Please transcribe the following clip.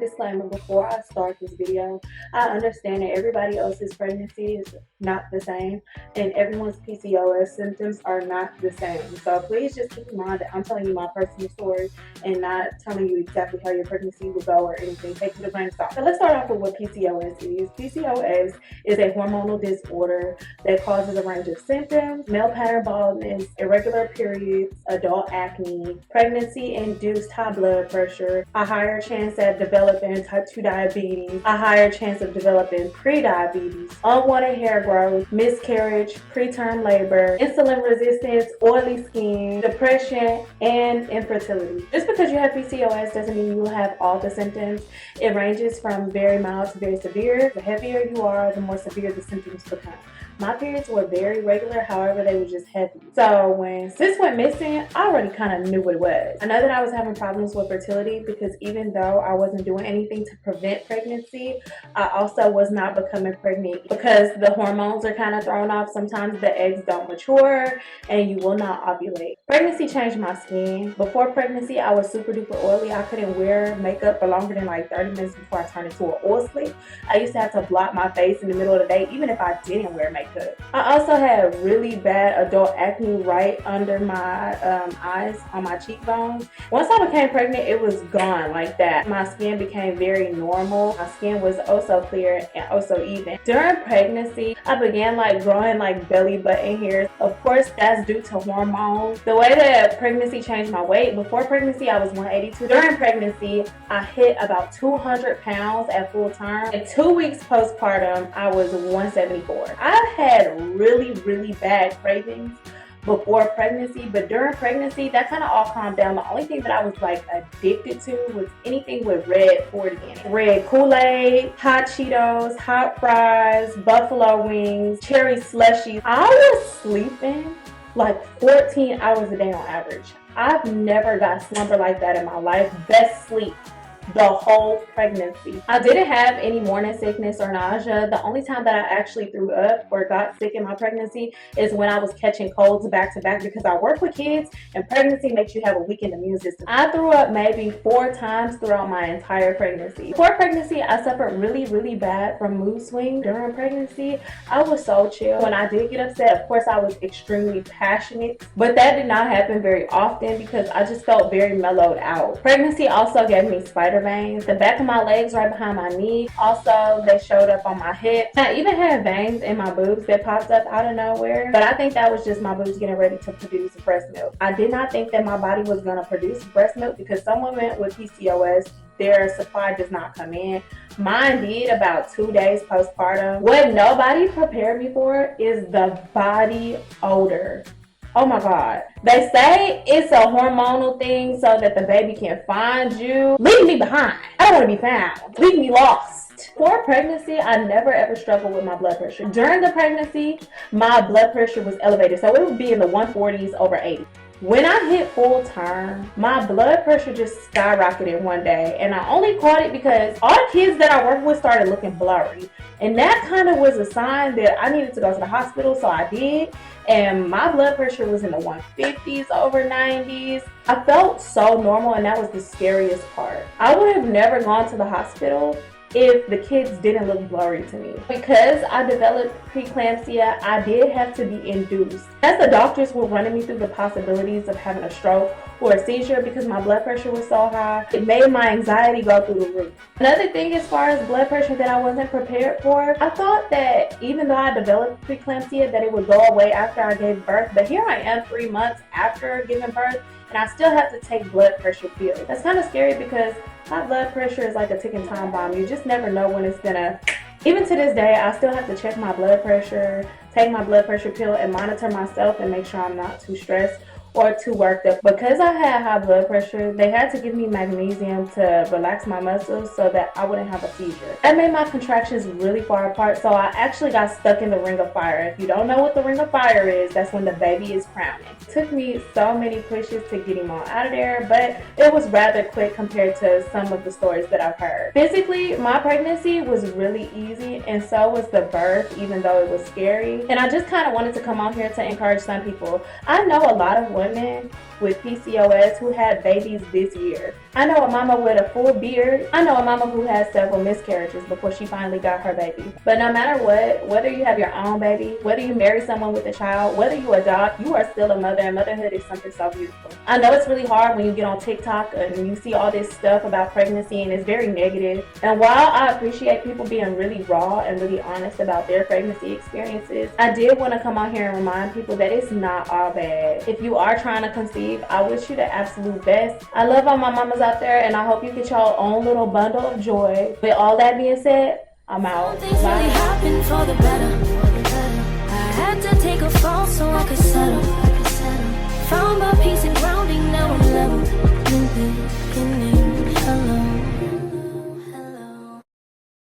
disclaimer before I start this video. I understand that everybody else's pregnancy is not the same and everyone's PCOS symptoms are not the same. So please just keep in mind that I'm telling you my personal story and not telling you exactly how your pregnancy will go or anything. Take it with a grain of salt. So let's start off with what PCOS is. PCOS is a hormonal disorder that causes a range of symptoms: male pattern baldness, irregular periods, adult acne, pregnancy-induced high blood pressure, a higher chance of developing type 2 diabetes, a higher chance of developing pre-diabetes, unwanted hair growth, miscarriage, preterm labor, insulin resistance, oily skin, depression, and infertility. Just because you have PCOS doesn't mean you will have all the symptoms. It ranges from very mild to very severe. The heavier you are, the more severe the symptoms become. My periods were very regular, however, they were just heavy. So when sis went missing, I already kind of knew what it was. I know that I was having problems with fertility because even though I wasn't doing anything to prevent pregnancy, I also was not becoming pregnant because the hormones are kind of thrown off. Sometimes the eggs don't mature and you will not ovulate. Pregnancy changed my skin. Before pregnancy, I was super duper oily. I couldn't wear makeup for longer than like 30 minutes before I turned into an oil slick. I used to have to block my face in the middle of the day, even if I didn't wear makeup. I also had really bad adult acne right under my eyes, on my cheekbones. Once I became pregnant, it was gone like that. My skin became very normal. My skin was also clear and also even. During pregnancy, I began like growing like belly button hairs. Of course, that's due to hormones. The way that pregnancy changed my weight: before pregnancy, I was 182. During pregnancy, I hit about 200 pounds at full term. In 2 weeks postpartum, I was 174. I had really bad cravings before pregnancy, but during pregnancy that kind of all calmed down. The only thing that I was like addicted to was anything with red 40 in it. Red Kool-Aid, hot Cheetos, hot fries, buffalo wings, cherry slushies. I was sleeping like 14 hours a day on average. I've never got slumber like that in my life. Best sleep the whole pregnancy. I didn't have any morning sickness or nausea. The only time that I actually threw up or got sick in my pregnancy is when I was catching colds back to back because I work with kids and pregnancy makes you have a weakened immune system. I threw up maybe 4 times throughout my entire pregnancy. Before pregnancy, I suffered really bad from mood swings. During pregnancy, I was so chill. When I did get upset, of course, I was extremely passionate, but that did not happen very often because I just felt very mellowed out. Pregnancy also gave me spider veins, the back of my legs right behind my knee. Also, they showed up on my hips. I even had veins in my boobs that popped up out of nowhere, but I think that was just my boobs getting ready to produce breast milk. I did not think that my body was going to produce breast milk because some women with PCOS, their supply does not come in. Mine did about 2 days postpartum. What nobody prepared me for is the body odor. Oh my God. They say it's a hormonal thing so that the baby can find you. Leave me behind. I don't want to be found. Leave me lost. Before pregnancy, I never ever struggled with my blood pressure. During the pregnancy, my blood pressure was elevated. So it would be in the 140s over 80. When I hit full term, my blood pressure just skyrocketed one day, and I only caught it because all the kids that I work with started looking blurry, and that kind of was a sign that I needed to go to the hospital, so I did, and my blood pressure was in the 150s over 90s. I felt so normal, and that was the scariest part. I would have never gone to the hospital if the kids didn't look blurry to me. Because I developed preeclampsia, I did have to be induced. As the doctors were running me through the possibilities of having a stroke or a seizure because my blood pressure was so high, it made my anxiety go through the roof. Another thing as far as blood pressure that I wasn't prepared for, I thought that even though I developed preeclampsia that it would go away after I gave birth, but here I am 3 months after giving birth and I still have to take blood pressure pills. That's kind of scary because my blood pressure is like a ticking time bomb. You just never know when it's gonna. Even to this day, I still have to check my blood pressure, take my blood pressure pill, and monitor myself and make sure I'm not too stressed or too worked up. Because I had high blood pressure, they had to give me magnesium to relax my muscles so that I wouldn't have a seizure. That made my contractions really far apart, so I actually got stuck in the ring of fire. If you don't know what the ring of fire is, that's when the baby is crowning. It took me so many pushes to get him on out of there, but it was rather quick compared to some of the stories that I've heard. Physically, my pregnancy was really easy, and so was the birth, even though it was scary. And I just kind of wanted to come on here to encourage some people. I know a lot of women women with PCOS who had babies this year. I know a mama with a full beard. I know a mama who had several miscarriages before she finally got her baby. But no matter what, whether you have your own baby, whether you marry someone with a child, whether you adopt, you are still a mother, and motherhood is something so beautiful. I know it's really hard when you get on TikTok and you see all this stuff about pregnancy and it's very negative. And while I appreciate people being really raw and really honest about their pregnancy experiences, I did want to come on here and remind people that it's not all bad. If you are trying to conceive, I wish you the absolute best. I love all my mamas out there, and I hope you get your own little bundle of joy. With all that being said, I'm out. Things really happen for the better. I had to take a fall so I could settle. Found my peace and grounding, now I'm level. New beginning, hello.